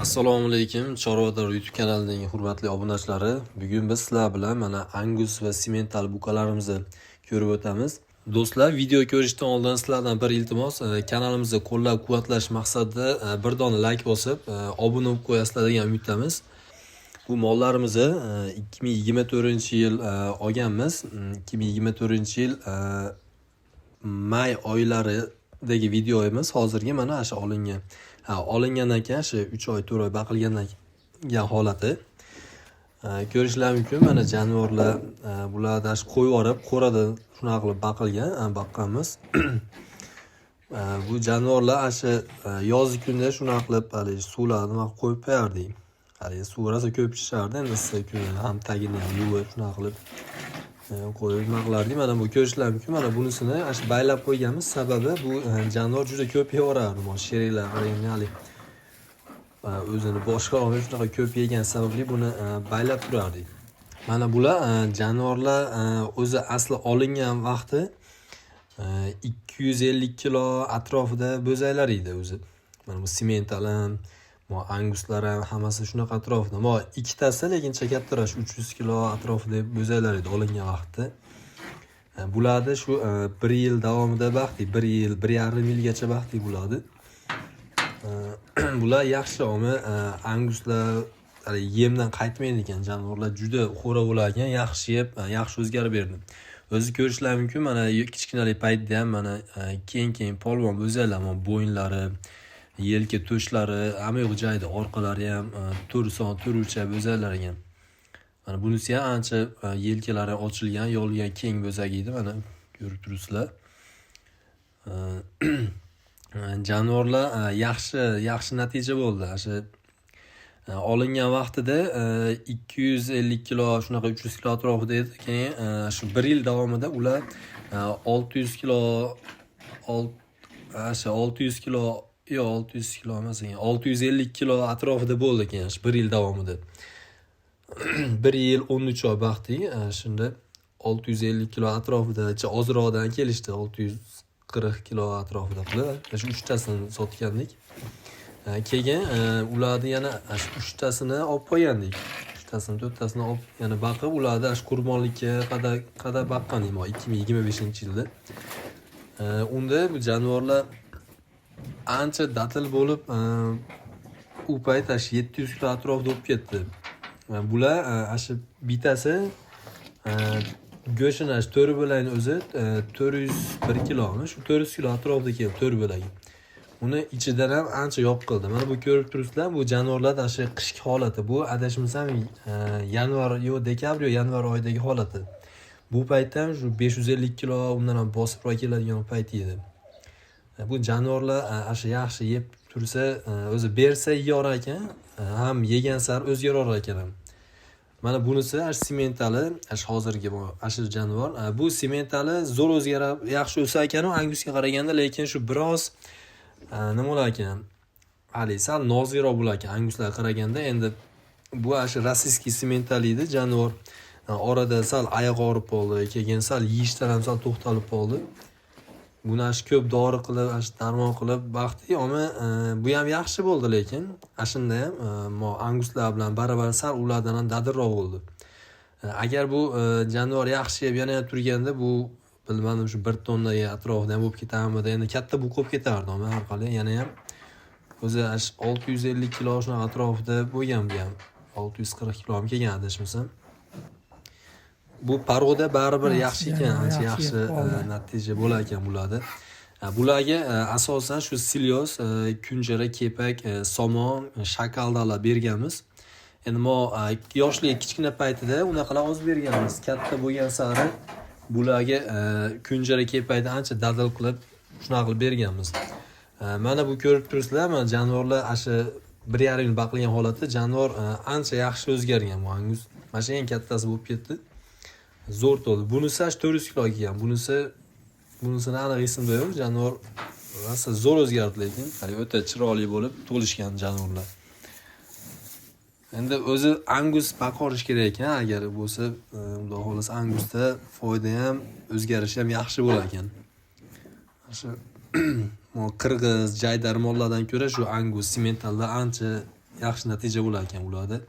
Assalomu alaykum, Chorvador YouTube kanalining hurmatli obunachilari. Bugun biz sizlar bilan mana Angus va Simmental buqalarimizni ko'rib o'tamiz. Do'stlar, video ko'rishdan oldin sizlardan bir iltimos, kanalimizni qo'llab-quvvatlash maqsadida bir dona like bosib, obuna bo'lib qo'yasizlar degan umiddamiz. Bu mollarimizni 2024-yil olganmiz. 2024-yil may oylaridagi videomiz hozirgi mana shu olingan. Olingandan keyin shu 3 oy 4 oy baqilgandan holati. Ko'rishlar mumkin. Mana jonivorlar bularni qo'yib yorib, qo'rada shunaqa qilib baqilgan, baqqanmiz. Bu jonivorlar shu yozgi kunda shunaqa qilib hali suvlarni qo'yib qo'yardik. Hali suv rosa ko'p ichishardi, endi issiq kunda ham tagini ham yuvib shunaqa qilib qo'yib qilardik. Mana bu ko'rishlar mumkin. Mana bunisini shu baylab qo'yganmiz. Sababi bu jonivor juda ko'p yevorardi. Mana sheriklar qaranglar, o'zini boshqa olmay shunaqa ko'p yegan sababli buni baylab turardik. Mana bular jonivorlar o'zi asli olingan vaqti 250 kilo atrofida bo'zaylar edi o'zi. Mana bu Simmental ham, Anguslar ham hammasi shunaqa atrofida. Ikkitasi lekin kattaroq 300 kilo atrofida bo'zaylar edi olingan vaqtda. Bularni shu 1 yil davomida baxtli, 1 yil, 1,5 yilgacha baxtli bo'ladi. Bular yaxshi, Anguslar yemdan qaytmaydi ekan, jonivorlar juda xo'ra bo'lar ekan, yaxshi yeb, yaxshi o'zgarib berdi. O'zi ko'rishlar mumkin, mana kichkinalik paytda ham mana keng polvon bo'zaylar, bo'yinlari, yelka to'shlari, hamma yo'q joyida, orqalari ham 4 son 4 ucha bo'zaylar ekan. Mana bunisi ham ancha yelkalari ochilgan, yolgan keng bo'zak edi, mana ko'rib turibsizlar. Jonivorlar yaxshi natija bo'ldi. Shu olingan vaqtida 250 kilo, shunaqa 300 kilo atrofida edi. Keyin shu 1 yil davomida ular 600 kilo 600 kilo yo'q, 600 kilo emas ekan, 650 kilo atrofida bo'ldi keyin shu 1 yil davomida. 1 yil 13 oy baxtli, shunda 650 kilo atrofida, ozroqdan kelishdi, 640 kilo atrofida qilib, shu 3tasini sotgandik. Keyin ularni yana shu 3tasini olib qo'ygandik. 3tasini, 4tasini olib yana baqib, ularni shu qurbonlikka qadar baqqandik 2025-yilda. Unda bu jonivorlar ancha datil bo'lib, u payt 700 kilo atrofida bo'lib ketdi. Bular shu bitasi go'shini to'ri bo'lagini o'zi 401 kilomi, shu 400 kilo atrofida keldi to'ri bo'lagi. Uni ichidan ham ancha yo'q qildi. Mana bu ko'rib turibsizlar, bu jonivorlar shu qishki holati. Bu adashmasam yanvar dekabr yanvar oyidagi holati. Bu paytda ham shu 550 kilo undan ham bosibroq keladigan payt edi. Bu jonivorlar yaxshi yeb tursa, o'zi bersa yeyorar ekan, ham yegan sari o'zgarar ekan. Mana bunisi Simmentali, hozirgi shu jonivor. Bu Simmentali zo'r o'zgarib, yaxshi o'sar ekan, Angusga qaraganda, lekin shu biroz nima bo'lar ekan? Hali sal nozikroq bo'lar ekan Anguslarga qaraganda. Endi bu shu rossiyskiy Simmental edi, jonivor. Orada sal oyoq og'rib qoldi, keyin sal yeyishdan ham sal to'xtalib qoldi. Buni ko'p dori qilib, darmon qilib baxtli, bu ham yaxshi bo'ldi, lekin shunda ham Anguslar bilan baravar sal ulardan ham dadilroq bo'ldi. Agar bu jonivor yaxshi yeb yana turganda, bu bilmadim shu 1 tonna atrofida ham bo'lib ketarmidi, endi katta bu qo'yib ketardi, har qalay yana ham o'zi 650 kilo shunaqa atrofida bo'lgan, bu ham 640 kilo ham kelgan adashmasam. Bu parvoda baribir yaxshi ekan, ancha yaxshi natija bo'lar ekan bularda. Bularga asosan shu silyoz, kunjara, kepak, somon, shakaldalar berganmiz. Endi yoshlik kichkina paytida unaqalar oz berganmiz. Katta bo'lgan sari bularga kunjara, kepakni ancha dadil qilib shunaqa qilib berganmiz. Mana bu ko'rib turibsizlar, mana jonivorlar shu 1,5 yil baqilgan holatda jonivor ancha yaxshi o'zgargan bu Angus. Mana shu eng kattasi bo'lib ketdi. Zo'r to'ldi. Bunisi 400 kilo kelgan. Bunisini aniq esimda yo'q. Jonivor rosa zo'r o'zgardi, lekin o'ta chiroyli bo'lib to'lishgan jonivorlar. Endi o'zi Angus baqorish kerak ekan, agar bo'lsa, xudo xolasa Angusda foyda ham, o'zgarish ham yaxshi bo'lar ekan. Shu qirg'iz, jaydar mollardan ko'ra shu Angus, Simmentallar ancha yaxshi natija bo'lar ekan ularda.